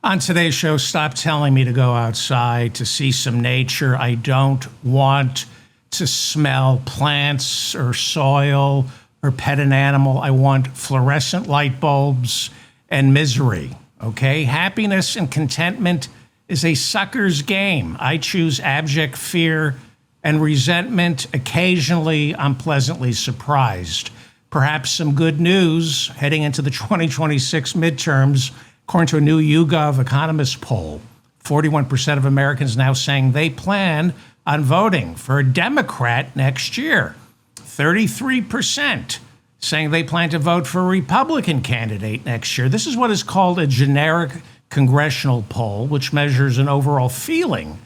On today's show, stop telling me to go outside to see some nature. I don't want to smell plants or soil or pet an animal. I want fluorescent light bulbs and misery, okay? Happiness and contentment is a sucker's game. I choose abject fear and resentment. Occasionally, I'm pleasantly surprised. Perhaps some good news heading into the 2026 midterms. According to a new YouGov Economist poll, 41% of Americans now saying they plan on voting for a Democrat next year. 33% saying they plan to vote for a Republican candidate next year. This is what is called a generic congressional poll, which measures an overall feeling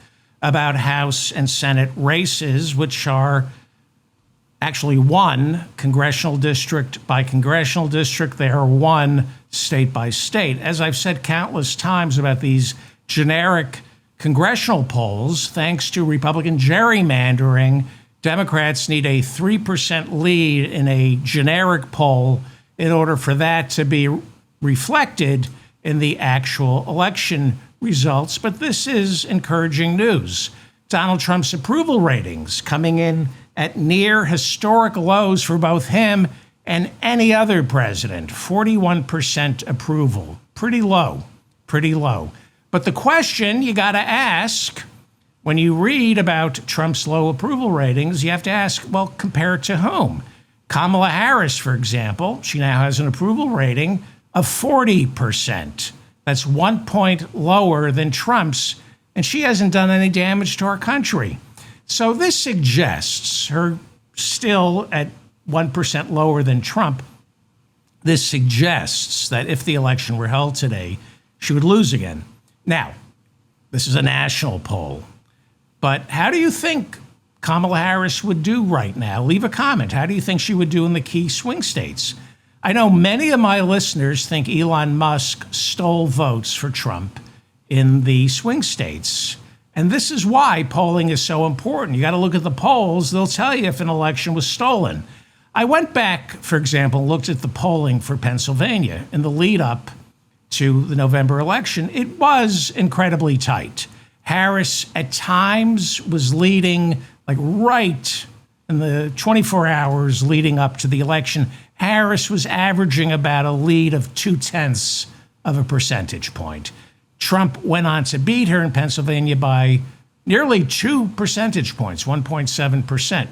about House and Senate races, which are actually one congressional district by congressional district. They are one state by state. As I've said countless times about these generic congressional polls, thanks to Republican gerrymandering, Democrats need a 3% lead in a generic poll in order for that to be reflected in the actual election results. But this is encouraging news. Donald Trump's approval ratings coming in at near historic lows for both him and any other president. 41% approval. Pretty low, pretty low. But the question you got to ask when you read about Trump's low approval ratings, you have to ask, well, compared to whom? Kamala Harris, for example, she now has an approval rating of 40%. That's 1 point lower than Trump's, and she hasn't done any damage to our country. So this suggests her still at 1% lower than Trump. This suggests that if the election were held today, she would lose again. Now, this is a national poll, but how do you think Kamala Harris would do right now? Leave a comment. How do you think she would do in the key swing states? I know many of my listeners think Elon Musk stole votes for Trump in the swing states. And this is why polling is so important. You got to look at the polls. They'll tell you if an election was stolen. I went back, for example, and looked at the polling for Pennsylvania in the lead up to the November election. It was incredibly tight. Harris at times was leading, like right in the 24 hours leading up to the election. Harris was averaging about a lead of 0.2 of a percentage point. Trump went on to beat her in Pennsylvania by nearly 2 percentage points, 1.7%.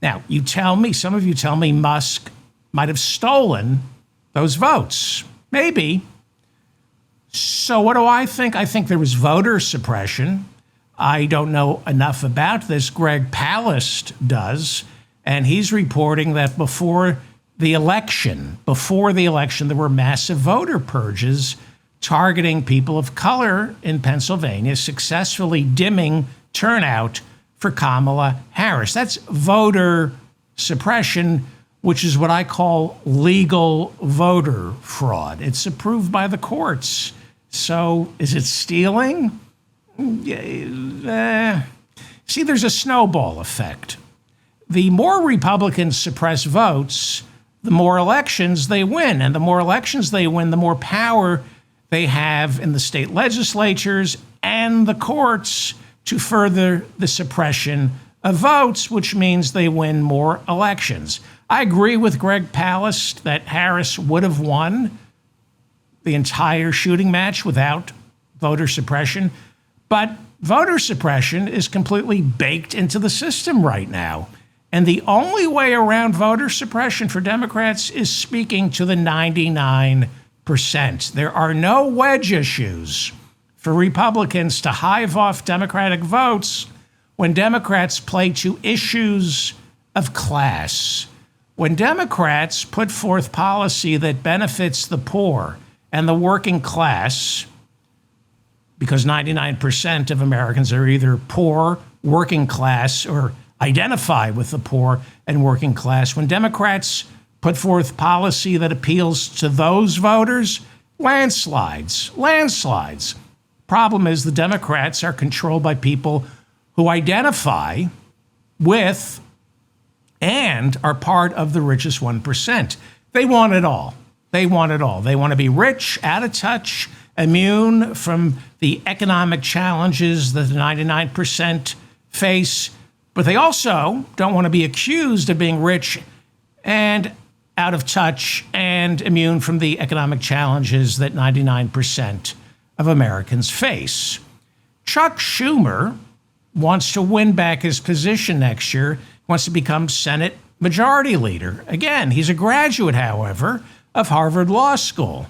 Now, you tell me, some of you tell me Musk might have stolen those votes. Maybe. So what do I think? I think there was voter suppression. I don't know enough about this. Greg Palast does, and he's reporting that before the election, there were massive voter purges targeting people of color in Pennsylvania, successfully dimming turnout for Kamala Harris. That's voter suppression, which is what I call legal voter fraud. It's approved by the courts. So is it stealing? See, there's a snowball effect. The more Republicans suppress votes, the more elections they win. And the more elections they win, the more power they have in the state legislatures and the courts to further the suppression of votes, which means they win more elections. I agree with Greg Palast that Harris would have won the entire shooting match without voter suppression, but voter suppression is completely baked into the system right now. And the only way around voter suppression for Democrats is speaking to the 99%. There are no wedge issues for Republicans to hive off Democratic votes when Democrats play to issues of class. When Democrats put forth policy that benefits the poor and the working class, because 99% of Americans are either poor, working class, or identify with the poor and working class. When Democrats put forth policy that appeals to those voters, landslides. Problem is the Democrats are controlled by people who identify with and are part of the richest 1%. They want it all. They want to be rich, out of touch, immune from the economic challenges that the 99% face, but they also don't want to be accused of being rich and out of touch and immune from the economic challenges that 99% of Americans face. Chuck Schumer wants to win back his position next year, wants to become Senate Majority Leader. Again, he's a graduate, however, of Harvard Law School.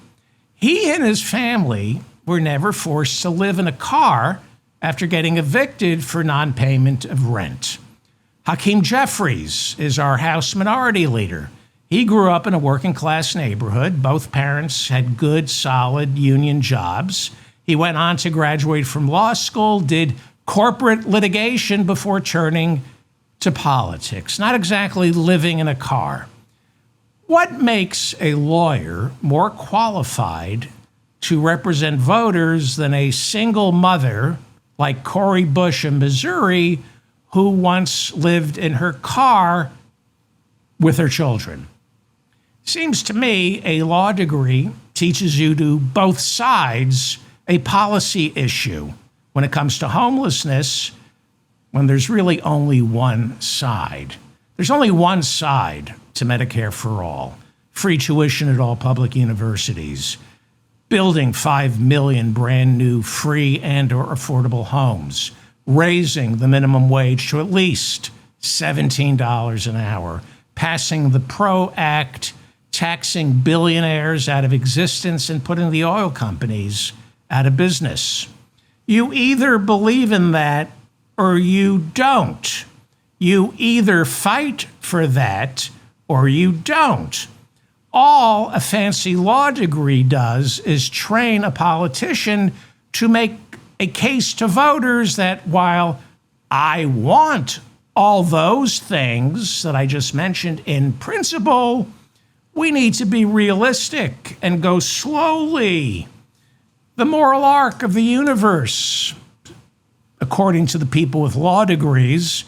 He and his family were never forced to live in a car after getting evicted for non-payment of rent. Hakeem Jeffries is our House Minority Leader. He grew up in a working-class neighborhood. Both parents had good, solid union jobs. He went on to graduate from law school, did corporate litigation before turning to politics. Not exactly living in a car. What makes a lawyer more qualified to represent voters than a single mother like Cori Bush in Missouri, who once lived in her car with her children? Seems to me a law degree teaches you to both sides a policy issue. When it comes to homelessness, when there's really only one side. There's only one side to Medicare for all, free tuition at all public universities, building 5 million brand new free and or affordable homes, raising the minimum wage to at least $17 an hour, passing the PRO Act, taxing billionaires out of existence and putting the oil companies out of business. You either believe in that or you don't. You either fight for that or you don't. All a fancy law degree does is train a politician to make a case to voters that while I want all those things that I just mentioned in principle, we need to be realistic and go slowly. The moral arc of the universe, according to the people with law degrees,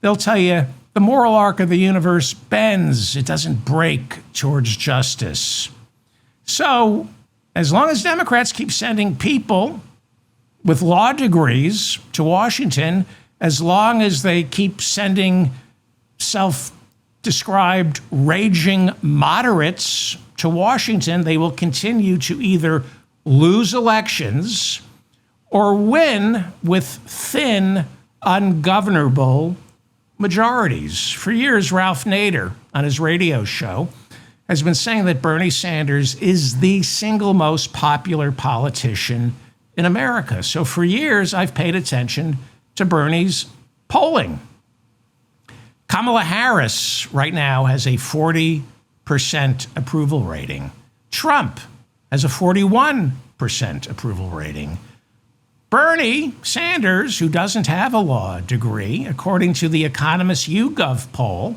they'll tell you the moral arc of the universe bends. It doesn't break towards justice. So as long as Democrats keep sending people with law degrees to Washington, as long as they keep sending self-described raging moderates to Washington, they will continue to either lose elections or win with thin, ungovernable majorities. For years, Ralph Nader, on his radio show, has been saying that Bernie Sanders is the single most popular politician in America. So for years, I've paid attention to Bernie's polling. Kamala Harris right now has a 40% approval rating. Trump has a 41% approval rating. Bernie Sanders, who doesn't have a law degree, according to the Economist YouGov poll,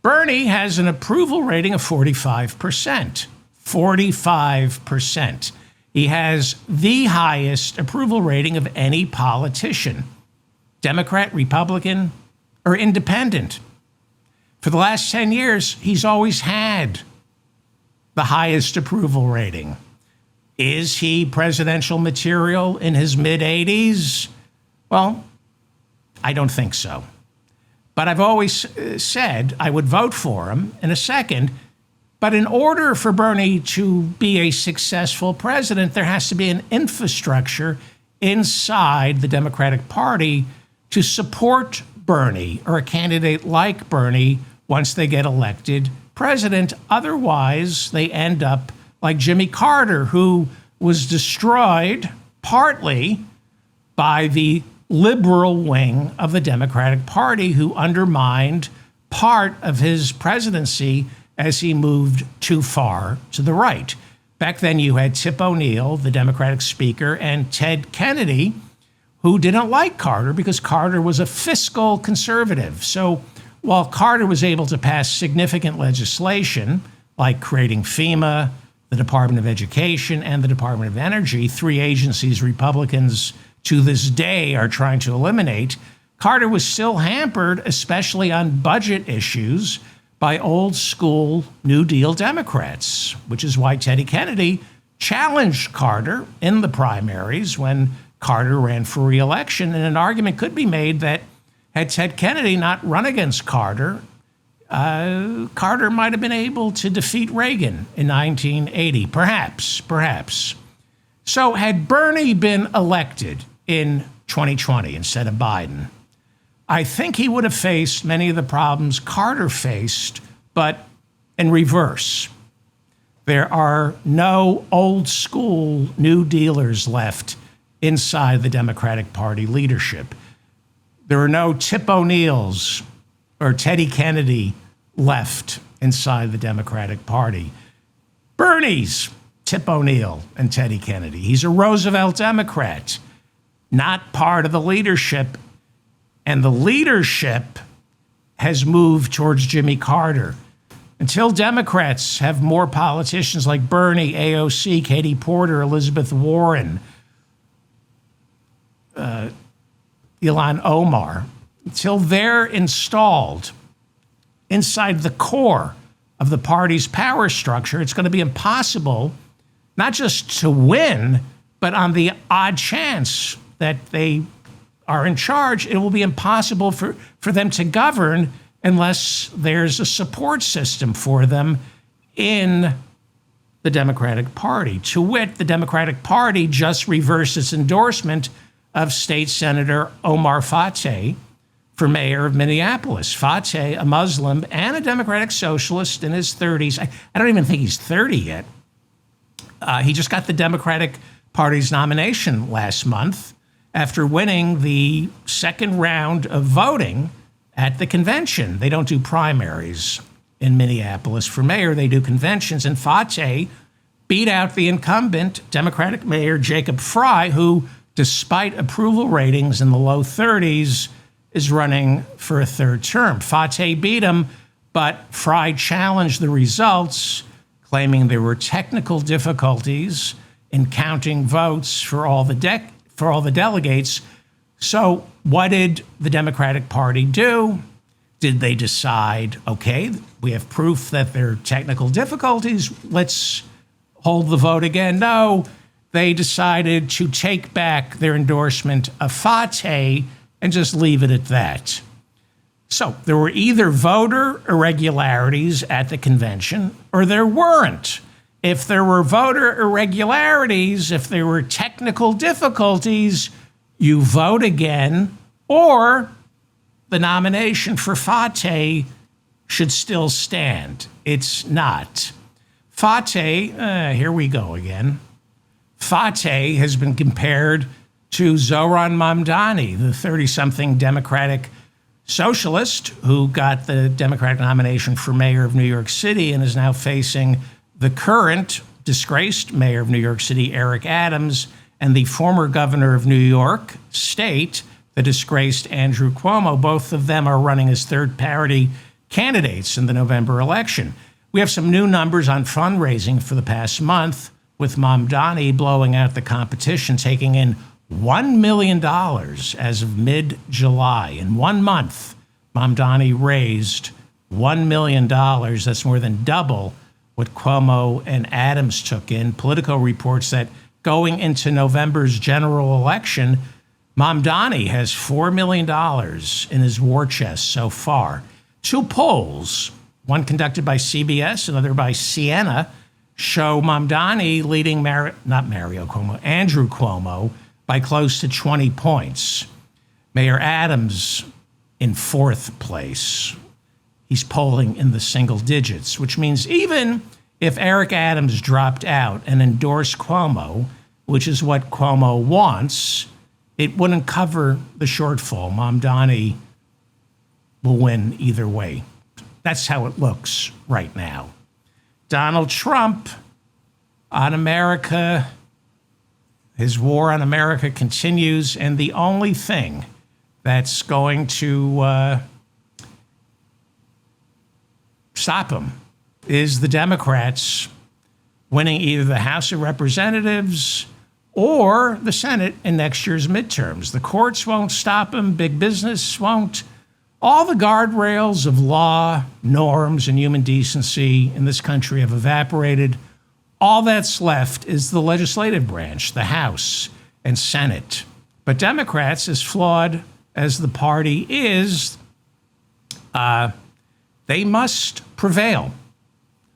Bernie has an approval rating of 45%. 45%. He has the highest approval rating of any politician, Democrat, Republican, or independent. For the last 10 years, he's always had the highest approval rating. Is he presidential material in his mid-80s? Well, I don't think so. But I've always said I would vote for him in a second. But in order for Bernie to be a successful president, there has to be an infrastructure inside the Democratic Party to support Bernie or a candidate like Bernie once they get elected president. Otherwise, they end up like Jimmy Carter, who was destroyed partly by the liberal wing of the Democratic Party, who undermined part of his presidency as he moved too far to the right. Back then, you had Tip O'Neill, the Democratic Speaker, and Ted Kennedy, who didn't like Carter because Carter was a fiscal conservative. So while Carter was able to pass significant legislation, like creating FEMA, the Department of Education, and the Department of Energy, three agencies Republicans to this day are trying to eliminate, Carter was still hampered, especially on budget issues, by old school New Deal Democrats, which is why Teddy Kennedy challenged Carter in the primaries when Carter ran for re-election. And an argument could be made that had Ted Kennedy not run against Carter, Carter might have been able to defeat Reagan in 1980, perhaps. So had Bernie been elected in 2020 instead of Biden, I think he would have faced many of the problems Carter faced, but in reverse. There are no old school New Dealers left inside the Democratic Party leadership. There are no Tip O'Neills or Teddy Kennedy left inside the Democratic Party. Bernie's Tip O'Neill and Teddy Kennedy. He's a Roosevelt Democrat, not part of the leadership. And the leadership has moved towards Jimmy Carter. Until Democrats have more politicians like Bernie, AOC, Katie Porter, Elizabeth Warren, Ilhan Omar, until they're installed inside the core of the party's power structure, it's going to be impossible not just to win, but on the odd chance that they are in charge, it will be impossible for them to govern unless there's a support system for them in the Democratic Party. To wit, the Democratic Party just reversed its endorsement of State Senator Omar Fateh for mayor of Minneapolis. Fateh, a Muslim and a Democratic socialist in his 30s. I don't even think he's 30 yet. He just got the Democratic Party's nomination last month after winning the second round of voting at the convention. They don't do primaries in Minneapolis for mayor, they do conventions. And Fateh beat out the incumbent Democratic Mayor Jacob Frey, who, despite approval ratings in the low 30s, is running for a third term. Fateh beat him, but Frey challenged the results, claiming there were technical difficulties in counting votes for all the delegates. So what did the Democratic Party do? Did they decide, okay, we have proof that there are technical difficulties, let's hold the vote again? No, they decided to take back their endorsement of Fateh and just leave it at that. So there were either voter irregularities at the convention or there weren't. If there were voter irregularities, if there were technical difficulties, you vote again, or the nomination for Fateh should still stand. It's not. Fateh, here we go again. Fateh has been compared to Zohran Mamdani, the 30-something Democratic socialist who got the Democratic nomination for mayor of New York City and is now facing the current disgraced mayor of New York City, Eric Adams, and the former governor of New York State, the disgraced Andrew Cuomo. Both of them are running as third-party candidates in the November election. We have some new numbers on fundraising for the past month, with Mamdani blowing out the competition, taking in $1 million as of mid-July. In 1 month, Mamdani raised $1 million. That's more than double what Cuomo and Adams took in. Politico reports that going into November's general election, Mamdani has $4 million in his war chest so far. Two polls, one conducted by CBS, another by Siena, show Mamdani leading Andrew Cuomo by close to 20 points. Mayor Adams in fourth place. He's polling in the single digits, which means even if Eric Adams dropped out and endorsed Cuomo, which is what Cuomo wants, it wouldn't cover the shortfall. Mamdani will win either way. That's how it looks right now. Donald Trump on America, his war on America continues, and the only thing that's going to stop him is the Democrats winning either the House of Representatives or the Senate in next year's midterms. The courts won't stop him. Big business won't. All the guardrails of law, norms, and human decency in this country have evaporated. All that's left is the legislative branch, the House and Senate. But Democrats, as flawed as the party is, they must prevail.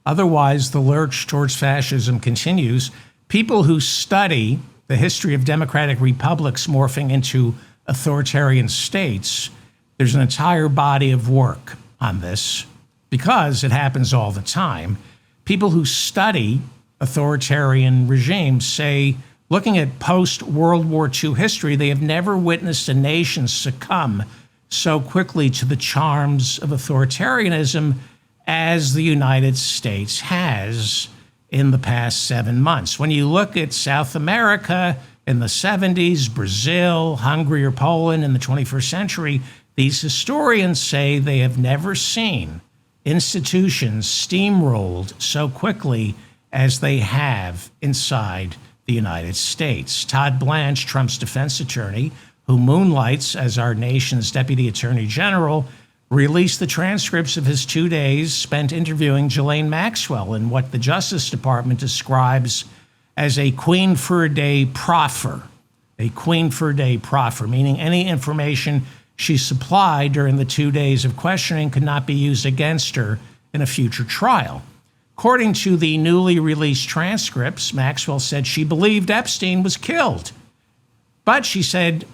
Otherwise, the lurch towards fascism continues. People who study the history of democratic republics morphing into authoritarian states, there's an entire body of work on this because it happens all the time. People who study authoritarian regimes say, looking at post-World War II history, they have never witnessed a nation succumb so quickly to the charms of authoritarianism as the United States has in the past 7 months. When you look at South America in the 70s, Brazil, Hungary, or Poland in the 21st century, these historians say they have never seen institutions steamrolled so quickly as they have inside the United States. Todd Blanche, Trump's defense attorney, who moonlights as our nation's deputy attorney general, released the transcripts of his 2 days spent interviewing Ghislaine Maxwell in what the Justice Department describes as a queen for a day proffer. A queen for a day proffer, meaning any information she supplied during the 2 days of questioning could not be used against her in a future trial. According to the newly released transcripts, Maxwell said she believed Epstein was killed, but she said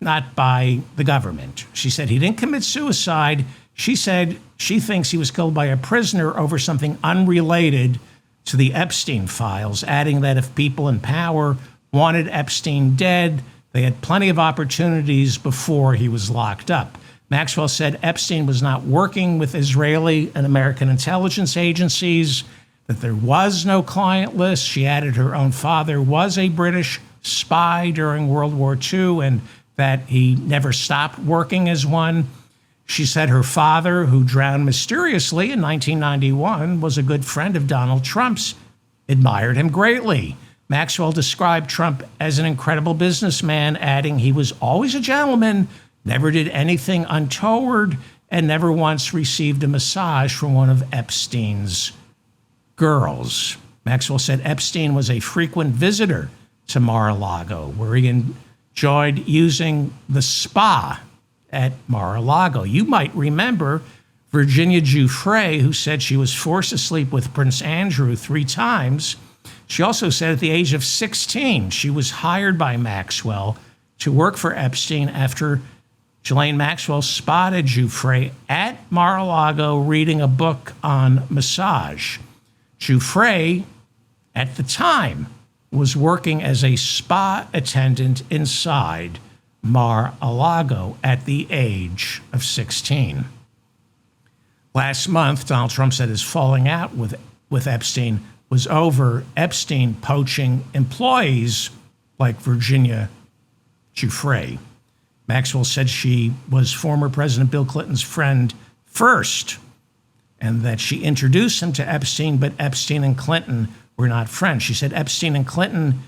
not by the government. She said he didn't commit suicide. She said she thinks he was killed by a prisoner over something unrelated to the Epstein files, adding that if people in power wanted Epstein dead, they had plenty of opportunities before he was locked up. Maxwell said Epstein was not working with Israeli and American intelligence agencies, that there was no client list. She added her own father was a British spy during World War II and that he never stopped working as one. She said her father, who drowned mysteriously in 1991, was a good friend of Donald Trump's, admired him greatly. Maxwell described Trump as an incredible businessman, adding he was always a gentleman, never did anything untoward, and never once received a massage from one of Epstein's girls. Maxwell said Epstein was a frequent visitor to Mar-a-Lago, where he enjoyed using the spa at Mar-a-Lago. You might remember Virginia Giuffre, who said she was forced to sleep with Prince Andrew 3 times. She also said at the age of 16, she was hired by Maxwell to work for Epstein after Ghislaine Maxwell spotted Giuffre at Mar-a-Lago reading a book on massage. Giuffre, at the time, was working as a spa attendant inside Mar-a-Lago at the age of 16. Last month, Donald Trump said his falling out with Epstein was over Epstein poaching employees like Virginia Giuffre. Maxwell said she was former President Bill Clinton's friend first, and that she introduced him to Epstein, but Epstein and Clinton were not friends. She said Epstein and Clinton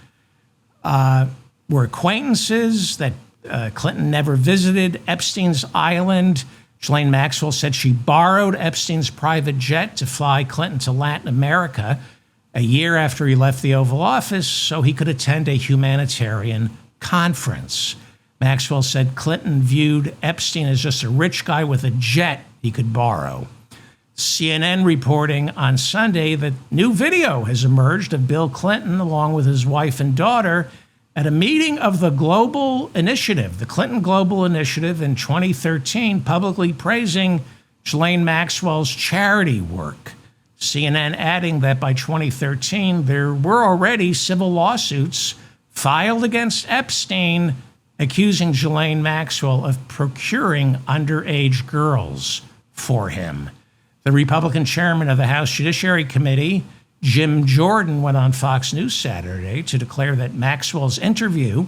were acquaintances, that Clinton never visited Epstein's island. Ghislaine Maxwell said she borrowed Epstein's private jet to fly Clinton to Latin America a year after he left the Oval Office so he could attend a humanitarian conference. Maxwell said Clinton viewed Epstein as just a rich guy with a jet he could borrow. CNN reporting on Sunday that new video has emerged of Bill Clinton along with his wife and daughter at a meeting of the Global Initiative, the Clinton Global Initiative in 2013, publicly praising Ghislaine Maxwell's charity work. CNN adding that by 2013, there were already civil lawsuits filed against Epstein accusing Ghislaine Maxwell of procuring underage girls for him. The Republican chairman of the House Judiciary Committee, Jim Jordan, went on Fox News Saturday to declare that Maxwell's interview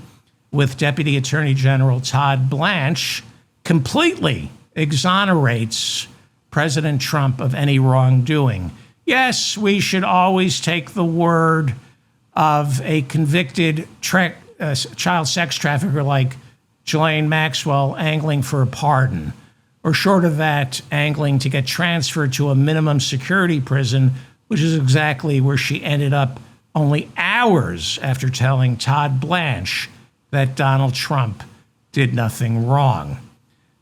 with Deputy Attorney General Todd Blanche completely exonerates President Trump of any wrongdoing. Yes, we should always take the word of a convicted child sex trafficker like Ghislaine Maxwell angling for a pardon, or short of that, angling to get transferred to a minimum security prison which is exactly where she ended up only hours after telling Todd Blanche that Donald Trump did nothing wrong.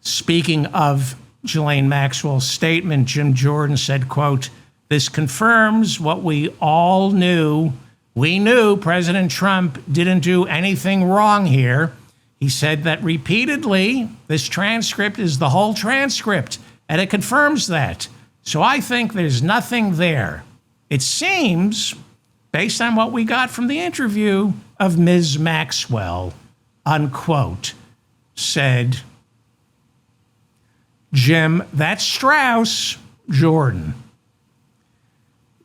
Speaking of Ghislaine Maxwell's statement, Jim Jordan said, quote, "This confirms what we all knew. We knew President Trump didn't do anything wrong here." He said that repeatedly. This transcript is the whole transcript, and it confirms that. So I think there's nothing there. It seems, based on what we got from the interview of Ms. Maxwell, unquote, said Jim, that's Strauss, Jordan.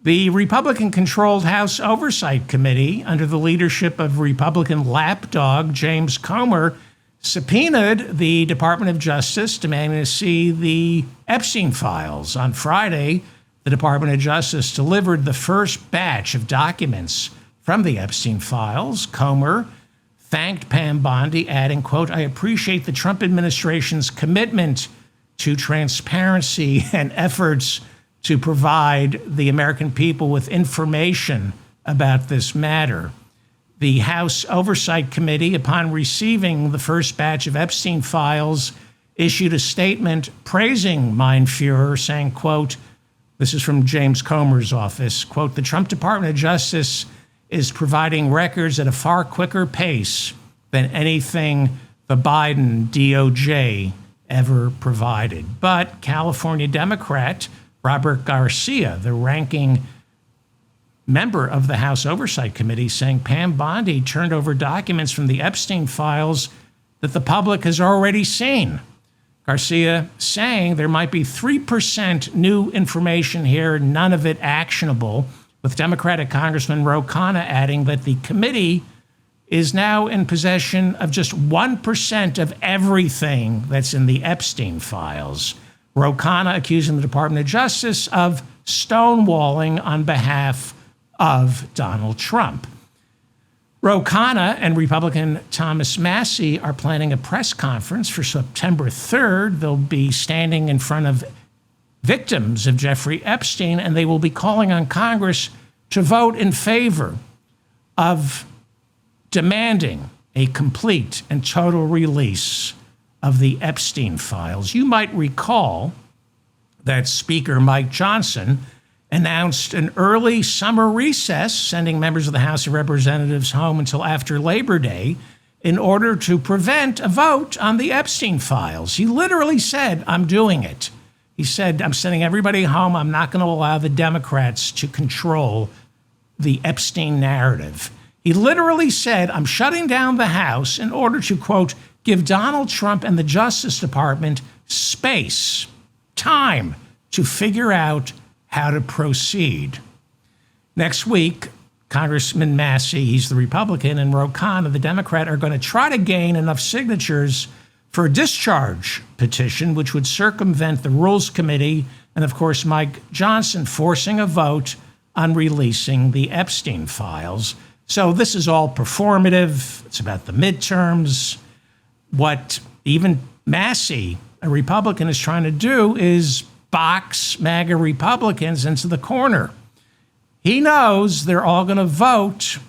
The Republican-controlled House Oversight Committee, under the leadership of Republican lapdog James Comer, subpoenaed the Department of Justice, demanding to see the Epstein files. On Friday, the Department of Justice delivered the first batch of documents from the Epstein files. Comer thanked Pam Bondi, adding, quote, "I appreciate the Trump administration's commitment to transparency and efforts to provide the American people with information about this matter." The House Oversight Committee, upon receiving the first batch of Epstein files, issued a statement praising Mein Fuhrer, saying, quote, this is from James Comer's office, quote, "The Trump Department of Justice is providing records at a far quicker pace than anything the Biden DOJ ever provided." But California Democrat Robert Garcia, the ranking member of the House Oversight Committee, saying Pam Bondi turned over documents from the Epstein files that the public has already seen. Garcia saying there might be 3% new information here, none of it actionable, with Democratic Congressman Ro Khanna adding that the committee is now in possession of just 1% of everything that's in the Epstein files. Ro Khanna accusing the Department of Justice of stonewalling on behalf of Donald Trump. Ro Khanna and Republican Thomas Massie are planning a press conference for September 3rd. They'll be standing in front of victims of Jeffrey Epstein, and they will be calling on Congress to vote in favor of demanding a complete and total release of the Epstein files. You might recall that Speaker Mike Johnson announced an early summer recess, sending members of the House of Representatives home until after Labor Day in order to prevent a vote on the Epstein files. He literally said, "I'm doing it." He said, "I'm sending everybody home. I'm not going to allow the Democrats to control the Epstein narrative." He literally said, "I'm shutting down the House in order to, quote, give Donald Trump and the Justice Department space, time to figure out how to proceed." Next week, Congressman Massie, he's the Republican, and Ro Khanna, the Democrat, are going to try to gain enough signatures for a discharge petition, which would circumvent the Rules Committee and, of course, Mike Johnson forcing a vote on releasing the Epstein files. So this is all performative. It's about the midterms. What even Massie, a Republican, is trying to do is box MAGA Republicans into the corner. He knows they're all going to vote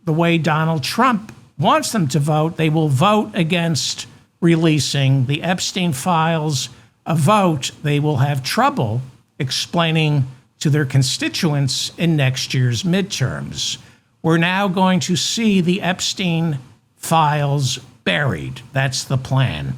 the way Donald Trump wants them to vote. They will vote against releasing the Epstein files, a vote they will have trouble explaining to their constituents in next year's midterms. We're now going to see the Epstein files buried. That's the plan.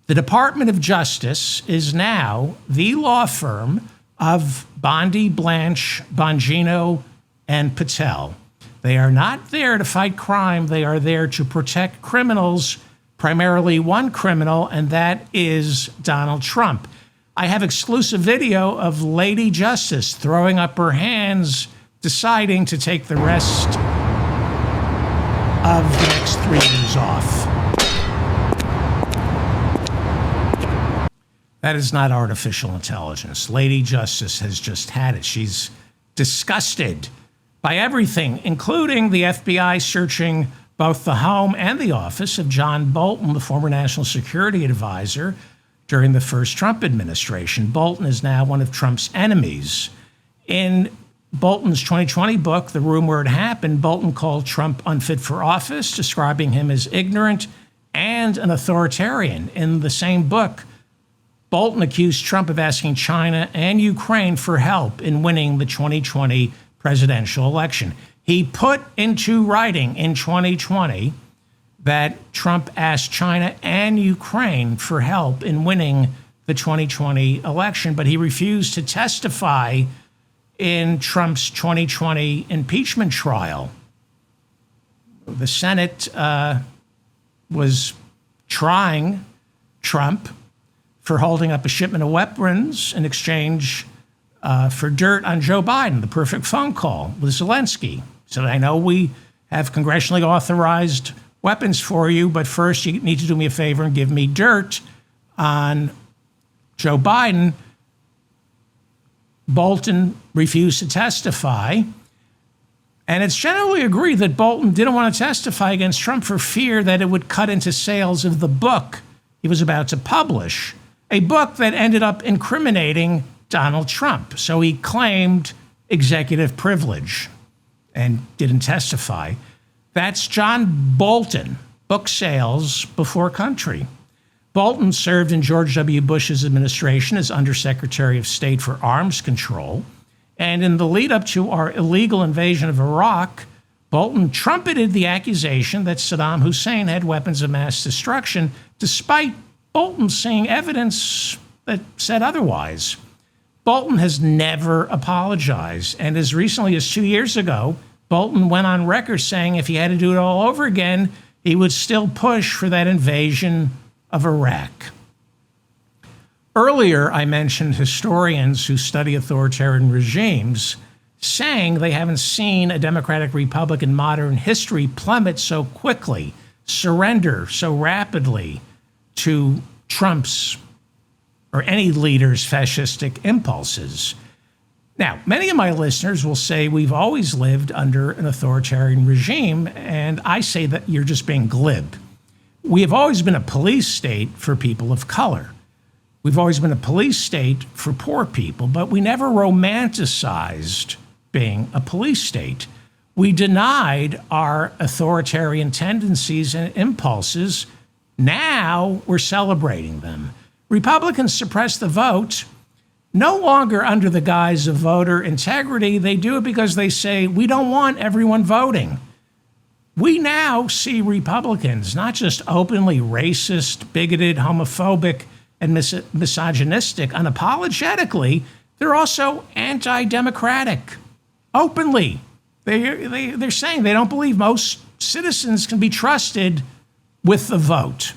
The Department of Justice is now the law firm of Bondi, Blanche, Bongino, and Patel. They are not there to fight crime. They are there to protect criminals, primarily one criminal, and that is Donald Trump. I have exclusive video of Lady Justice throwing up her hands, deciding to take the rest of the next 3 years off. That is not artificial intelligence. Lady Justice has just had it. She's disgusted by everything, including the FBI searching both the home and the office of John Bolton, the former national security advisor during the first Trump administration. Bolton is now one of Trump's enemies. In Bolton's 2020 book, The Room Where It Happened, Bolton called Trump unfit for office, describing him as ignorant and an authoritarian. In the same book, Bolton accused Trump of asking China and Ukraine for help in winning the 2020 presidential election. He put into writing in 2020 that Trump asked China and Ukraine for help in winning the 2020 election, but he refused to testify in Trump's 2020 impeachment trial. The Senate was trying Trump for holding up a shipment of weapons in exchange for dirt on Joe Biden, the perfect phone call with Zelensky. So I know we have congressionally authorized weapons for you, but first you need to do me a favor and give me dirt on Joe Biden. Bolton refused to testify. And it's generally agreed that Bolton didn't want to testify against Trump for fear that it would cut into sales of the book he was about to publish, a book that ended up incriminating Donald Trump. So he claimed executive privilege and didn't testify. That's John Bolton, book sales before country. Bolton served in George W. Bush's administration as Undersecretary of State for Arms Control. And in the lead up to our illegal invasion of Iraq, Bolton trumpeted the accusation that Saddam Hussein had weapons of mass destruction, despite Bolton seeing evidence that said otherwise. Bolton has never apologized. And as recently as 2 years ago, Bolton went on record saying if he had to do it all over again, he would still push for that invasion of Iraq. Earlier, I mentioned historians who study authoritarian regimes saying they haven't seen a democratic republic in modern history plummet so quickly, surrender so rapidly to Trump's or any leader's fascistic impulses. Now, many of my listeners will say we've always lived under an authoritarian regime, and I say that you're just being glib. We have always been a police state for people of color. We've always been a police state for poor people, but we never romanticized being a police state. We denied our authoritarian tendencies and impulses. Now we're celebrating them. Republicans suppress the vote, no longer under the guise of voter integrity. They do it because they say, we don't want everyone voting. We now see Republicans not just openly racist, bigoted, homophobic, and misogynistic unapologetically, they're also anti-democratic, openly. They're saying they don't believe most citizens can be trusted with the vote.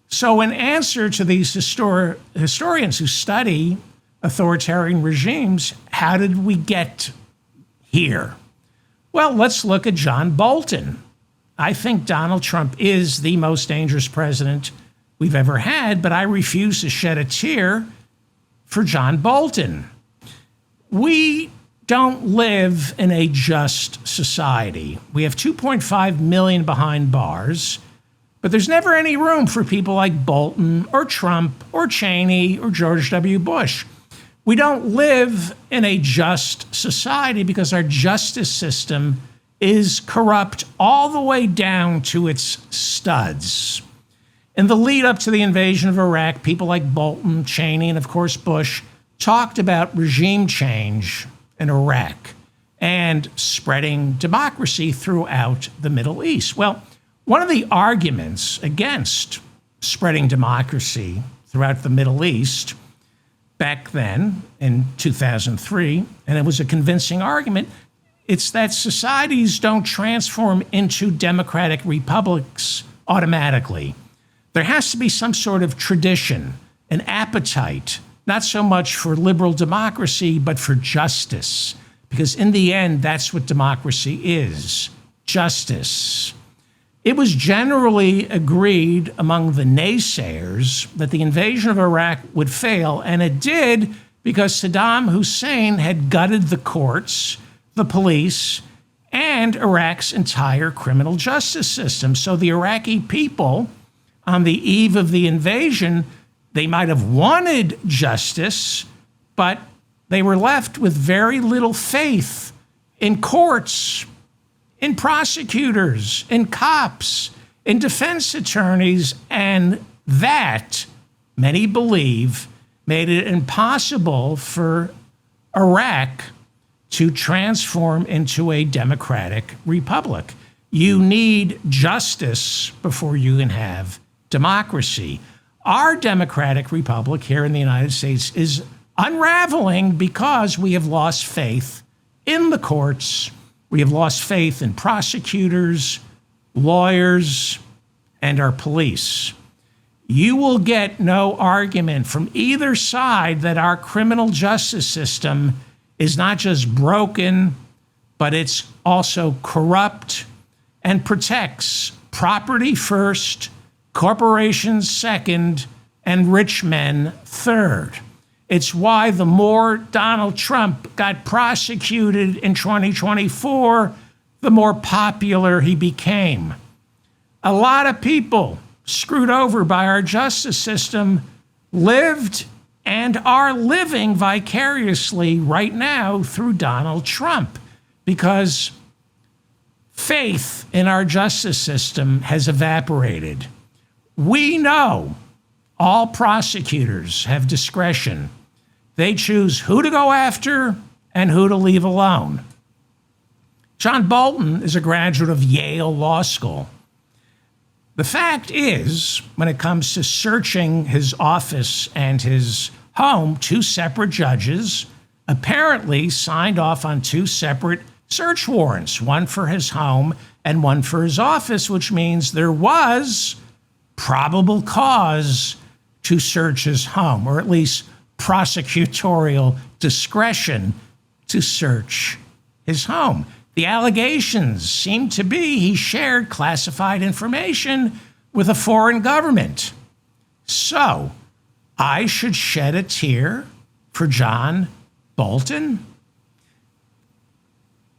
So in answer to these historians who study authoritarian regimes, how did we get here? Well, let's look at John Bolton. I think Donald Trump is the most dangerous president we've ever had, but I refuse to shed a tear for John Bolton. We don't live in a just society. We have 2.5 million behind bars, but there's never any room for people like Bolton or Trump or Cheney or George W. Bush. We don't live in a just society because our justice system is corrupt all the way down to its studs. In the lead up to the invasion of Iraq, people like Bolton, Cheney, and of course Bush talked about regime change in Iraq and spreading democracy throughout the Middle East. Well, one of the arguments against spreading democracy throughout the Middle East back then in 2003, and it was a convincing argument, it's that societies don't transform into democratic republics automatically. There has to be some sort of tradition, an appetite, not so much for liberal democracy, but for justice. Because in the end, that's what democracy is, justice. It was generally agreed among the naysayers that the invasion of Iraq would fail, and it did because Saddam Hussein had gutted the courts, the police, and Iraq's entire criminal justice system. So the Iraqi people, on the eve of the invasion, they might have wanted justice, but they were left with very little faith in courts, in prosecutors, in cops, in defense attorneys, and that, many believe, made it impossible for Iraq to transform into a democratic republic. You need justice before you can have democracy. Our democratic republic here in the United States is unraveling because we have lost faith in the courts. We have lost faith in prosecutors, lawyers, and our police. You will get no argument from either side that our criminal justice system is not just broken, but it's also corrupt and protects property first, corporations second, and rich men third. It's why the more Donald Trump got prosecuted in 2024, the more popular he became. A lot of people screwed over by our justice system lived and are living vicariously right now through Donald Trump because faith in our justice system has evaporated. We know all prosecutors have discretion. They choose who to go after and who to leave alone. John Bolton is a graduate of Yale Law School. The fact is, when it comes to searching his office and his home, two separate judges apparently signed off on two separate search warrants, one for his home and one for his office, which means there was probable cause to search his home, or at least prosecutorial discretion to search his home. The allegations seem to be he shared classified information with a foreign government. So, I should shed a tear for John Bolton?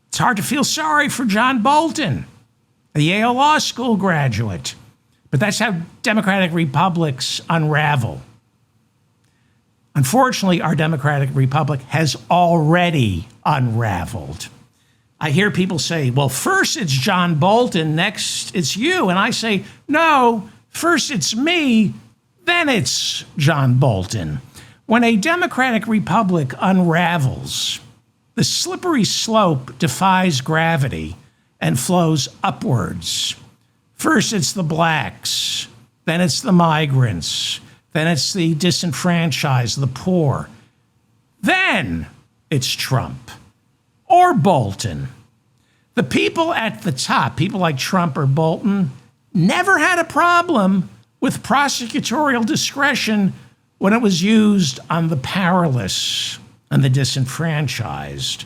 It's hard to feel sorry for John Bolton, a Yale Law School graduate. But that's how democratic republics unravel. Unfortunately, our democratic republic has already unraveled. I hear people say, well, first it's John Bolton, next it's you. And I say, no, first it's me, then it's John Bolton. When a democratic republic unravels, the slippery slope defies gravity and flows upwards. First it's the blacks, then it's the migrants, then it's the disenfranchised, the poor. Then it's Trump or Bolton. The people at the top, people like Trump or Bolton, never had a problem with prosecutorial discretion when it was used on the powerless and the disenfranchised.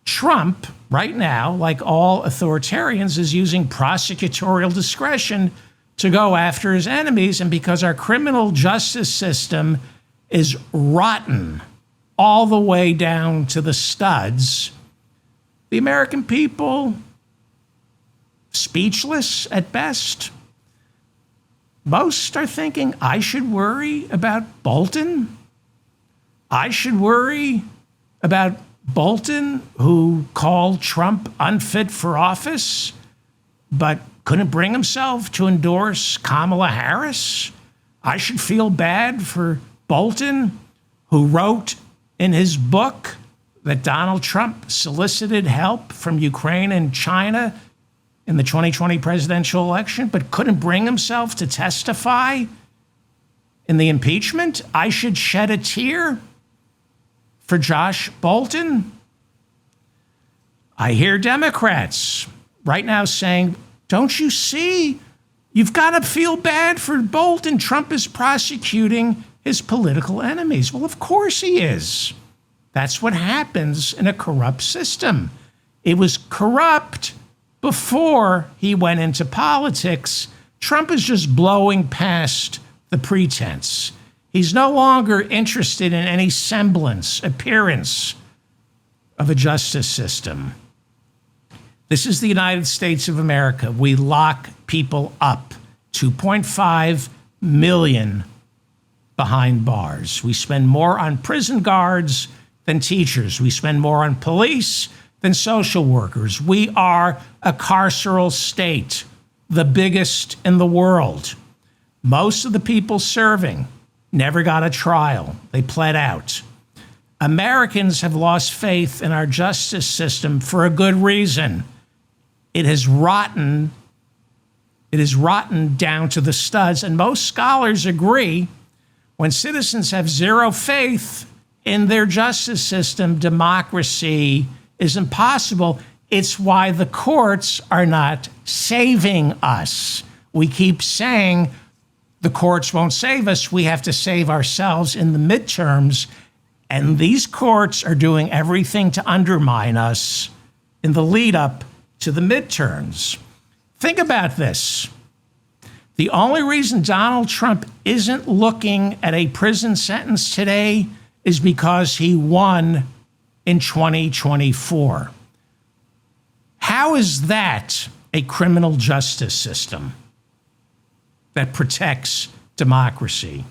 Trump, right now, like all authoritarians, is using prosecutorial discretion to go after his enemies. And because our criminal justice system is rotten all the way down to the studs, the American people, speechless at best. Most are thinking, I should worry about Bolton? I should worry about Bolton, who called Trump unfit for office, but couldn't bring himself to endorse Kamala Harris? I should feel bad for Bolton, who wrote in his book that Donald Trump solicited help from Ukraine and China in the 2020 presidential election, but couldn't bring himself to testify in the impeachment? I should shed a tear for Josh Bolton? I hear Democrats right now saying, don't you see? You've got to feel bad for Bolton. Trump is prosecuting his political enemies. Well, of course he is. That's what happens in a corrupt system. It was corrupt before he went into politics. Trump is just blowing past the pretense. He's no longer interested in any semblance, appearance of a justice system. This is the United States of America. We lock people up, 2.5 million behind bars. We spend more on prison guards than teachers. We spend more on police than social workers. We are a carceral state, the biggest in the world. Most of the people serving never got a trial. They pled out. Americans have lost faith in our justice system for a good reason. It is rotten down to the studs, and most scholars agree when citizens have zero faith in their justice system, democracy is impossible. It's why the courts are not saving us. We keep saying the courts won't save us. We have to save ourselves in the midterms, and these courts are doing everything to undermine us in the lead up to the midterms. Think about this. The only reason Donald Trump isn't looking at a prison sentence today is because he won in 2024. How is that a criminal justice system that protects democracy?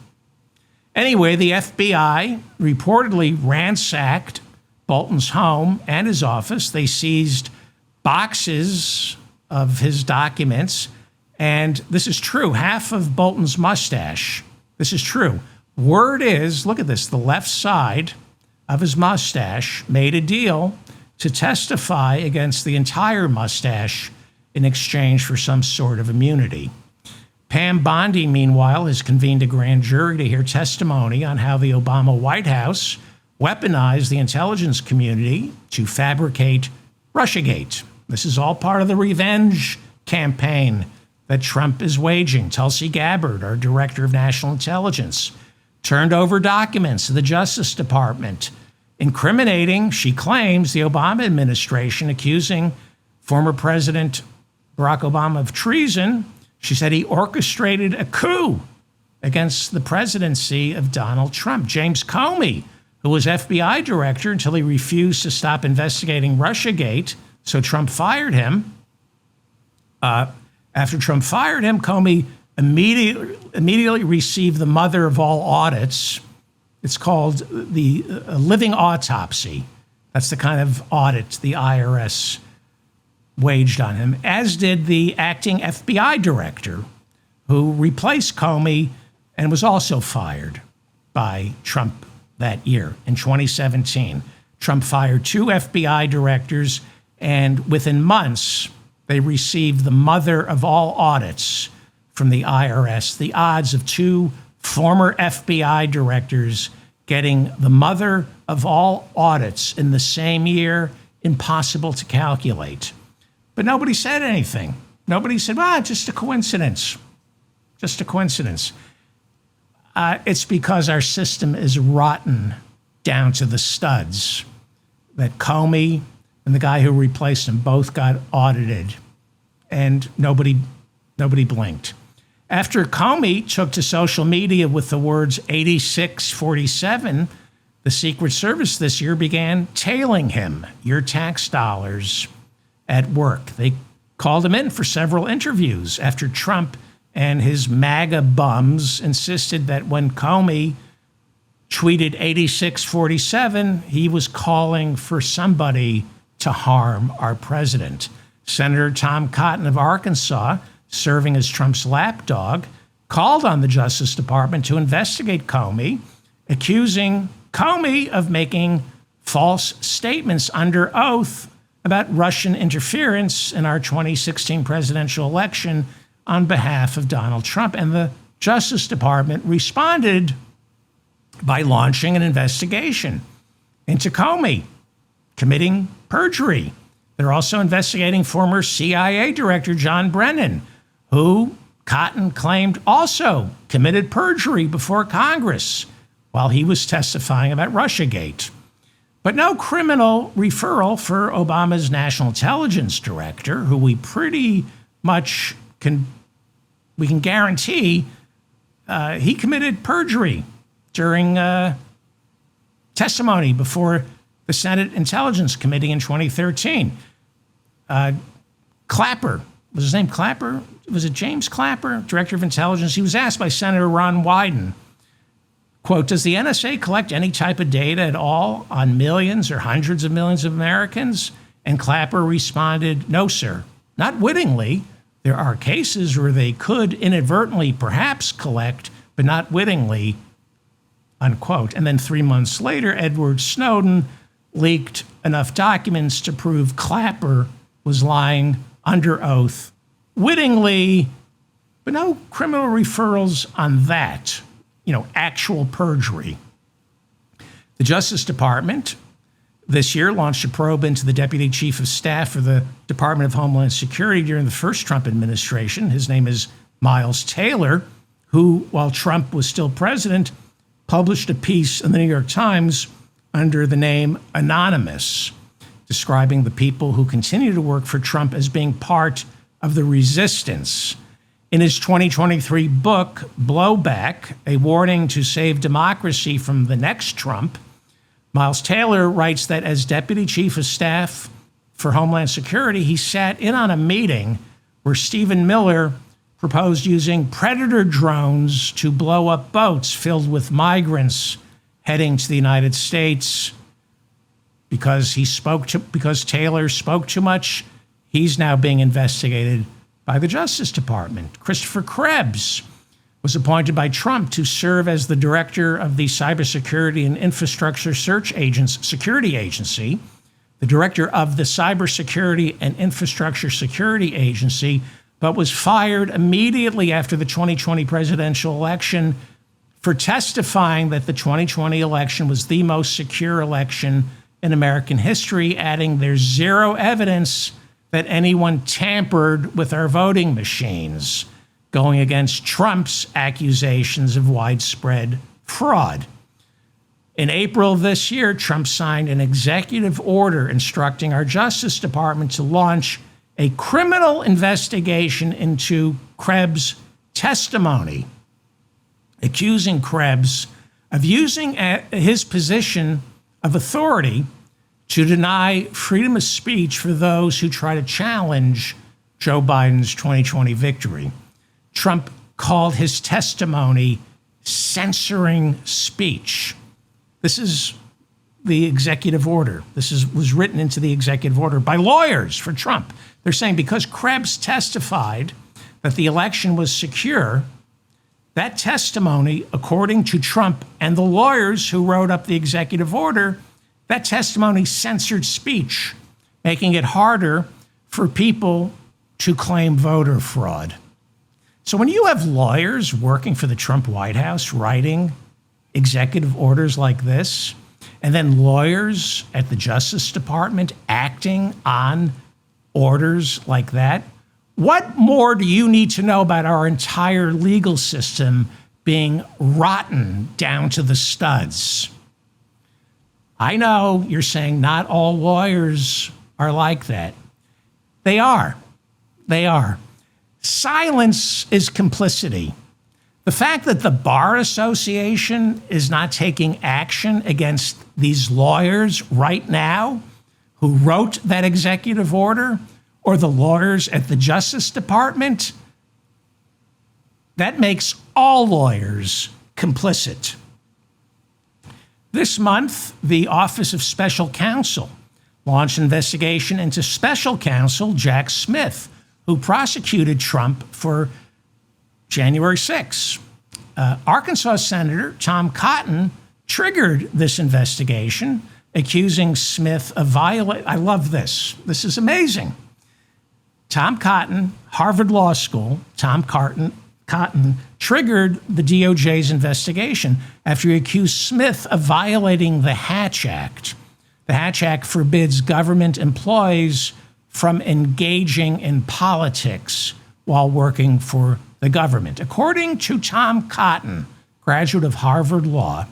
Anyway, the FBI reportedly ransacked Bolton's home and his office. They seized boxes of his documents. And this is true, half of Bolton's mustache. This is true. Word is, look at this, the left side of his mustache made a deal to testify against the entire mustache in exchange for some sort of immunity. Pam Bondi, meanwhile, has convened a grand jury to hear testimony on how the Obama White House weaponized the intelligence community to fabricate Russiagate. This is all part of the revenge campaign that Trump is waging. Tulsi Gabbard, our director of national intelligence, turned over documents to the Justice Department, incriminating, she claims, the Obama administration, accusing former President Barack Obama of treason. She said he orchestrated a coup against the presidency of Donald Trump. James Comey, who was FBI director until he refused to stop investigating Russiagate, so Trump fired him. After Trump fired him, Comey immediately received the mother of all audits. It's called the living autopsy. That's the kind of audit the IRS waged on him, as did the acting FBI director, who replaced Comey and was also fired by Trump that year in 2017. Trump fired 2 FBI directors, and within months, they received the mother of all audits from the IRS. The odds of 2 former FBI directors getting the mother of all audits in the same year, impossible to calculate. But nobody said anything. Nobody said, well, just a coincidence. Just a coincidence. It's because our system is rotten down to the studs that Comey and the guy who replaced him both got audited, and nobody blinked. After Comey took to social media with the words 8647, the Secret Service this year began tailing him, your tax dollars at work. They called him in for several interviews after Trump and his MAGA bums insisted that when Comey tweeted 8647, he was calling for somebody to harm our president. Senator Tom Cotton of Arkansas, serving as Trump's lapdog, called on the Justice Department to investigate Comey, accusing Comey of making false statements under oath about Russian interference in our 2016 presidential election on behalf of Donald Trump. And the Justice Department responded by launching an investigation into Comey committing perjury. They're also investigating former CIA Director John Brennan, who Cotton claimed also committed perjury before Congress while he was testifying about Russiagate. But no criminal referral for Obama's national intelligence director, who we pretty much can guarantee he committed perjury during testimony before the Senate Intelligence Committee in 2013. Clapper, was his name Clapper? Was it James Clapper, Director of Intelligence? He was asked by Senator Ron Wyden, Quote, does the NSA collect any type of data at all on millions or hundreds of millions of Americans? And Clapper responded, no, sir, not wittingly. There are cases where they could inadvertently perhaps collect, but not wittingly, unquote. And then 3 months later, Edward Snowden leaked enough documents to prove Clapper was lying under oath wittingly, but no criminal referrals on that, actual perjury. The Justice Department this year launched a probe into the Deputy Chief of Staff for the Department of Homeland Security during the first Trump administration. His name is Miles Taylor, who, while Trump was still president, published a piece in the New York Times under the name Anonymous, describing the people who continue to work for Trump as being part of the resistance. In his 2023 book, Blowback, A Warning to Save Democracy from the Next Trump, Miles Taylor writes that as Deputy Chief of Staff for Homeland Security, he sat in on a meeting where Stephen Miller proposed using Predator drones to blow up boats filled with migrants heading to the United States. Because Taylor spoke too much, he's now being investigated by the Justice Department. Christopher Krebs was appointed by Trump to serve as the director of the Cybersecurity and Infrastructure Security Agency, the director of the Cybersecurity and Infrastructure Security Agency, but was fired immediately after the 2020 presidential election for testifying that the 2020 election was the most secure election in American history, adding there's zero evidence that anyone tampered with our voting machines, going against Trump's accusations of widespread fraud. In April of this year, Trump signed an executive order instructing our Justice Department to launch a criminal investigation into Krebs' testimony, accusing Krebs of using his position of authority to deny freedom of speech for those who try to challenge Joe Biden's 2020 victory. Trump called his testimony censoring speech. This is the executive order. Was written into the executive order by lawyers for Trump. They're saying because Krebs testified that the election was secure, that testimony, according to Trump and the lawyers who wrote up the executive order, that testimony censored speech, making it harder for people to claim voter fraud. So when you have lawyers working for the Trump White House writing executive orders like this, and then lawyers at the Justice Department acting on orders like that, what more do you need to know about our entire legal system being rotten down to the studs? I know you're saying not all lawyers are like that. They are. They are. Silence is complicity. The fact that the Bar Association is not taking action against these lawyers right now who wrote that executive order, or the lawyers at the Justice Department, that makes all lawyers complicit. This month, the Office of Special Counsel launched an investigation into Special Counsel Jack Smith, who prosecuted Trump for January 6. Arkansas Senator Tom Cotton triggered this investigation, accusing Smith of violating. I love this. This is amazing. Tom Cotton, Harvard Law School, Cotton triggered the DOJ's investigation after he accused Smith of violating the Hatch Act. The Hatch Act forbids government employees from engaging in politics while working for the government. According to Tom Cotton, graduate of Harvard Law,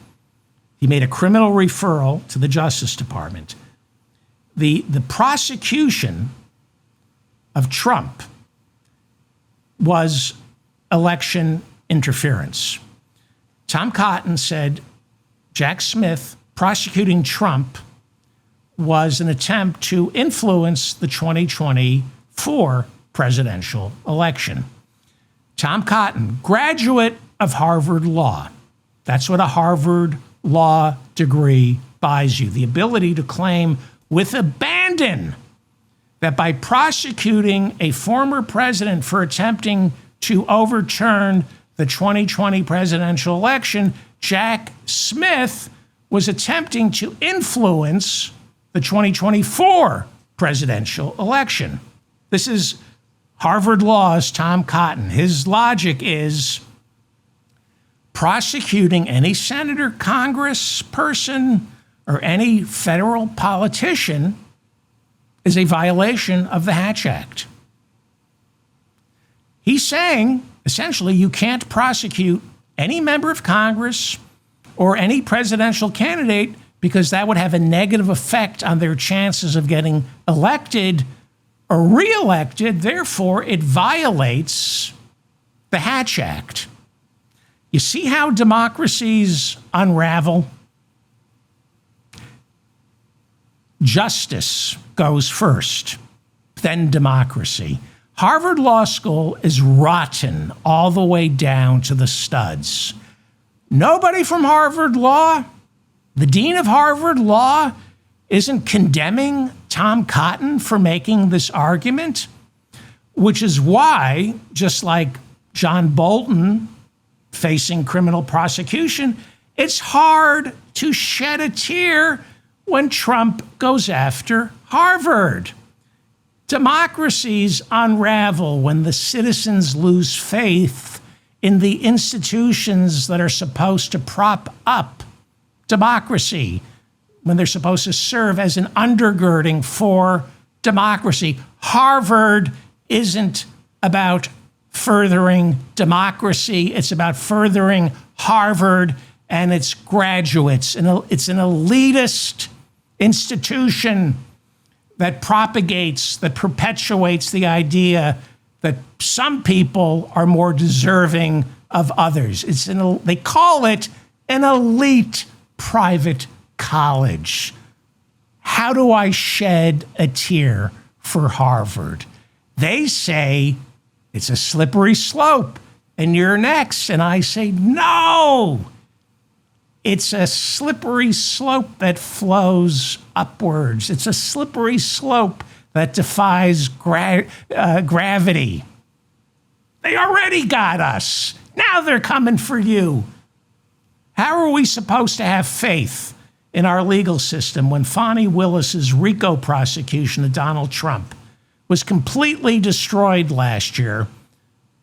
he made a criminal referral to the Justice Department. The prosecution of Trump was election interference. Tom Cotton said Jack Smith prosecuting Trump was an attempt to influence the 2024 presidential election. Tom Cotton, graduate of Harvard Law, That's what a Harvard law degree buys you. The ability to claim with abandon that by prosecuting a former president for attempting to overturn the 2020 presidential election, Jack Smith was attempting to influence the 2024 presidential election. This is Harvard Law's Tom Cotton. His logic is prosecuting any senator, congressperson, or any federal politician is a violation of the Hatch Act. He's saying, essentially, you can't prosecute any member of Congress or any presidential candidate because that would have a negative effect on their chances of getting elected or reelected. Therefore, it violates the Hatch Act. You see how democracies unravel? Justice goes first, then democracy. Harvard Law School is rotten all the way down to the studs. Nobody from Harvard Law, the dean of Harvard Law, isn't condemning Tom Cotton for making this argument, which is why, just like John Bolton facing criminal prosecution, it's hard to shed a tear when Trump goes after Harvard. Democracies unravel when the citizens lose faith in the institutions that are supposed to prop up democracy, when they're supposed to serve as an undergirding for democracy. Harvard isn't about furthering democracy. It's about furthering Harvard and its graduates. And it's an elitist institution that propagates, that perpetuates the idea that some people are more deserving of others. They call it an elite private college. How do I shed a tear for Harvard? They say it's a slippery slope and you're next. And I say, no, it's a slippery slope that flows upwards. It's a slippery slope that defies gravity. They already got us. Now they're coming for you. How are we supposed to have faith in our legal system when Fani Willis's RICO prosecution of Donald Trump was completely destroyed last year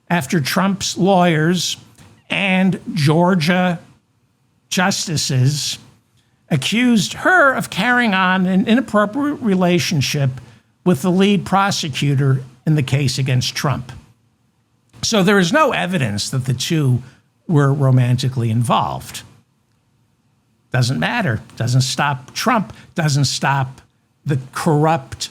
after Trump's lawyers and Georgia justices accused her of carrying on an inappropriate relationship with the lead prosecutor in the case against Trump? So there is no evidence that the two were romantically involved. Doesn't matter. Doesn't stop Trump. Doesn't stop the corrupt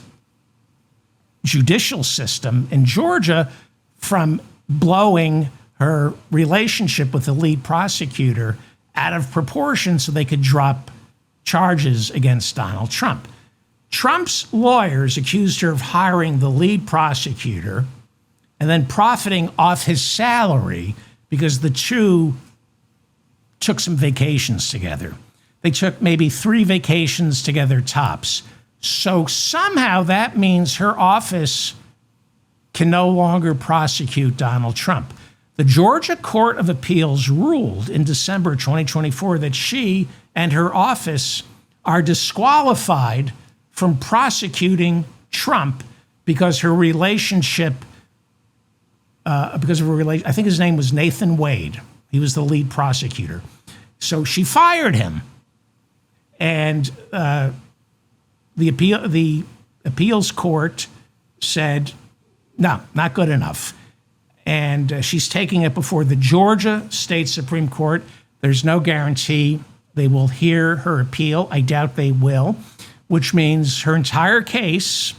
judicial system in Georgia from blowing her relationship with the lead prosecutor out of proportion so they could drop charges against Donald Trump. Trump's lawyers accused her of hiring the lead prosecutor and then profiting off his salary because the two took some vacations together. They took maybe 3 vacations together tops. So somehow that means her office can no longer prosecute Donald Trump. The Georgia Court of Appeals ruled in December 2024 that she and her office are disqualified from prosecuting Trump because her relationship, I think his name was Nathan Wade. He was the lead prosecutor. So she fired him. And the appeals court said, no, not good enough. And she's taking it before the Georgia State Supreme Court. There's no guarantee they will hear her appeal. I doubt they will, which means her entire case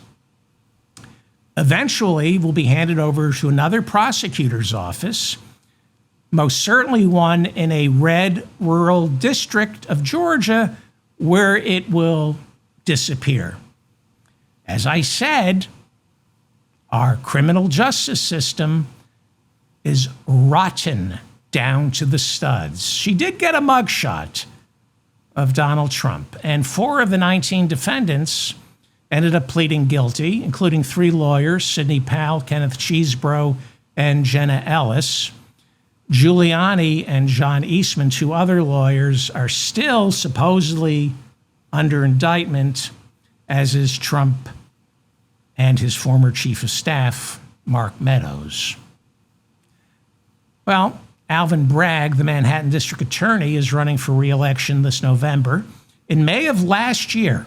eventually will be handed over to another prosecutor's office, most certainly one in a red rural district of Georgia, where it will disappear. As I said, our criminal justice system is rotten. down to the studs. She did get a mugshot of Donald Trump, and 4 of the 19 defendants ended up pleading guilty, including 3 lawyers, Sidney Powell, Kenneth Chesebro, and Jenna Ellis. Giuliani and John Eastman, 2 other lawyers, are still supposedly under indictment, as is Trump and his former chief of staff, Mark Meadows. Well, Alvin Bragg, the Manhattan District Attorney, is running for re-election this November. In May of last year,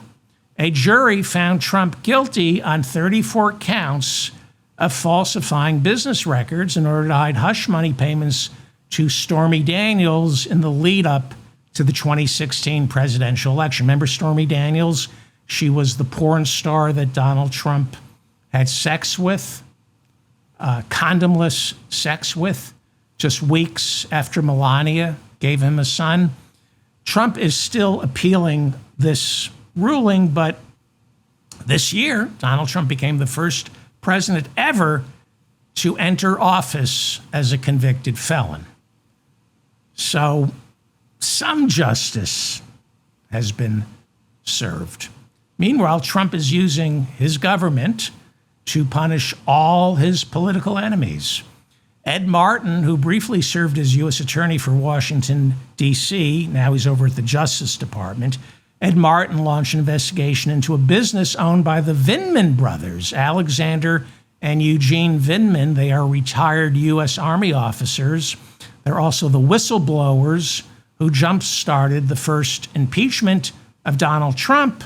a jury found Trump guilty on 34 counts of falsifying business records in order to hide hush money payments to Stormy Daniels in the lead up to the 2016 presidential election. Remember Stormy Daniels? She was the porn star that Donald Trump had sex with, condomless sex with, just weeks after Melania gave him a son. Trump is still appealing this ruling, but this year, Donald Trump became the first president ever to enter office as a convicted felon. So some justice has been served. Meanwhile, Trump is using his government to punish all his political enemies. Ed Martin, who briefly served as U.S. Attorney for Washington, D.C., now he's over at the Justice Department. Ed Martin launched an investigation into a business owned by the Vindman brothers, Alexander and Eugene Vindman. They are retired U.S. Army officers. They're also the whistleblowers who jump-started the first impeachment of Donald Trump.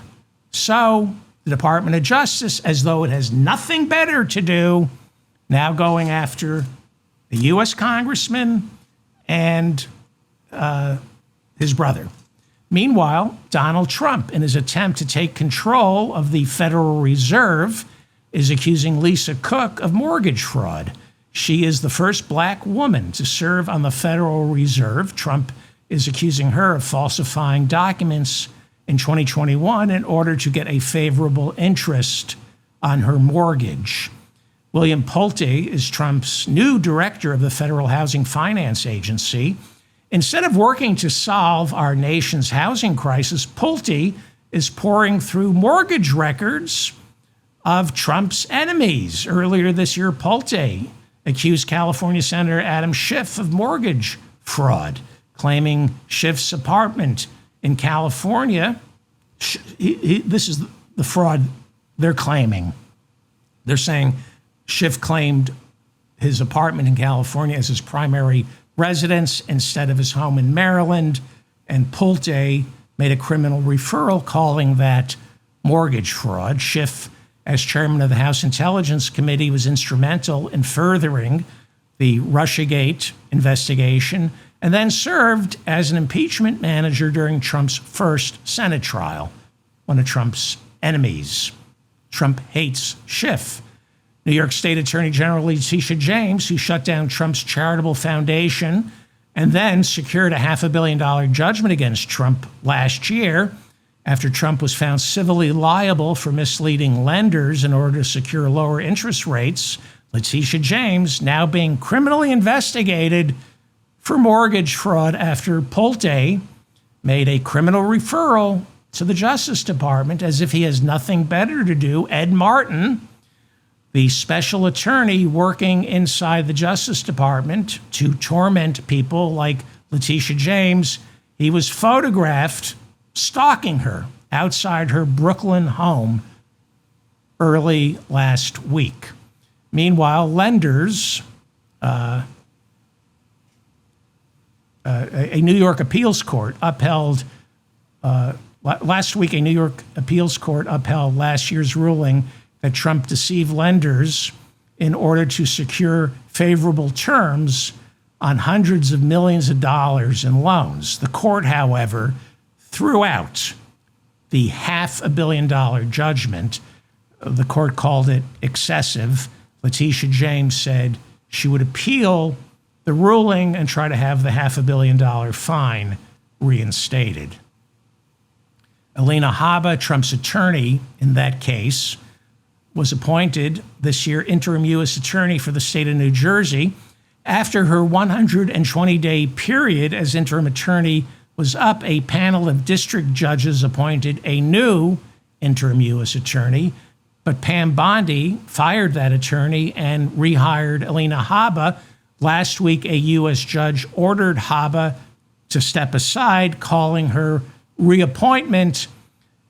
So the Department of Justice, as though it has nothing better to do, now going after the U.S. congressman and his brother. Meanwhile, Donald Trump, in his attempt to take control of the Federal Reserve, is accusing Lisa Cook of mortgage fraud. She is the first black woman to serve on the Federal Reserve. Trump is accusing her of falsifying documents in 2021 in order to get a favorable interest on her mortgage. William Pulte is Trump's new director of the Federal Housing Finance Agency. Instead of working to solve our nation's housing crisis, Pulte is pouring through mortgage records of Trump's enemies. Earlier this year, Pulte accused California Senator Adam Schiff of mortgage fraud, claiming Schiff's apartment in California. This is the fraud they're claiming. They're saying Schiff claimed his apartment in California as his primary residence instead of his home in Maryland, and Pulte made a criminal referral calling that mortgage fraud. Schiff, as chairman of the House Intelligence Committee, was instrumental in furthering the Russiagate investigation and then served as an impeachment manager during Trump's first Senate trial, one of Trump's enemies. Trump hates Schiff. New York State Attorney General Letitia James, who shut down Trump's charitable foundation and then secured a $500 million judgment against Trump last year after Trump was found civilly liable for misleading lenders in order to secure lower interest rates. Letitia James now being criminally investigated for mortgage fraud after Pulte made a criminal referral to the Justice Department as if he has nothing better to do. Ed Martin, the special attorney working inside the Justice Department to torment people like Letitia James, he was photographed stalking her outside her Brooklyn home early last week. Meanwhile, lenders, a New York appeals court upheld, last week, a New York appeals court upheld last year's ruling that Trump deceived lenders in order to secure favorable terms on hundreds of millions of dollars in loans. The court, however, threw out the $500 million judgment. The court called it excessive. Letitia James said she would appeal the ruling and try to have the $500 million fine reinstated. Alina Habba, Trump's attorney in that case, was appointed this year interim U.S. attorney for the state of New Jersey After her 120-day period as interim attorney was up, a panel of district judges appointed a new interim U.S. attorney, but Pam Bondi fired that attorney and rehired Alina Habba. Last week, a U.S. judge ordered Habba to step aside, calling her reappointment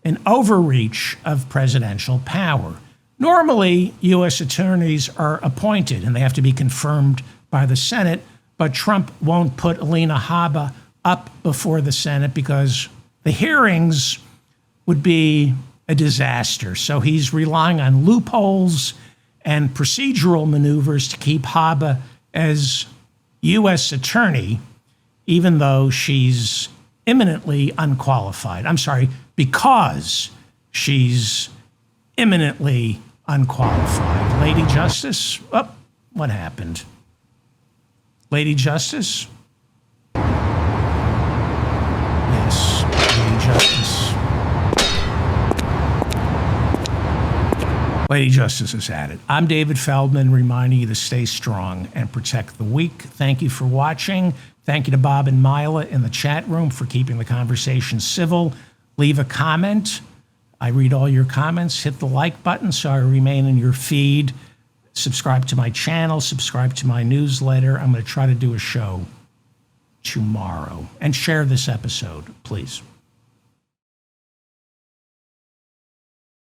an overreach of presidential power. Normally, U.S. attorneys are appointed and they have to be confirmed by the Senate, but Trump won't put Alina Habba up before the Senate because the hearings would be a disaster. So he's relying on loopholes and procedural maneuvers to keep Habba as U.S. attorney, even though she's eminently unqualified. I'm sorry, because she's eminently unqualified. Lady Justice, oh, what happened? Lady Justice? Yes, Lady Justice. Lady Justice is at it. I'm David Feldman, reminding you to stay strong and protect the weak. Thank you for watching. Thank you to Bob and Mila in the chat room for keeping the conversation civil. Leave a comment. I read all your comments. Hit the like button so I remain in your feed. Subscribe to my channel. Subscribe to my newsletter. I'm going to try to do a show tomorrow. And share this episode, please.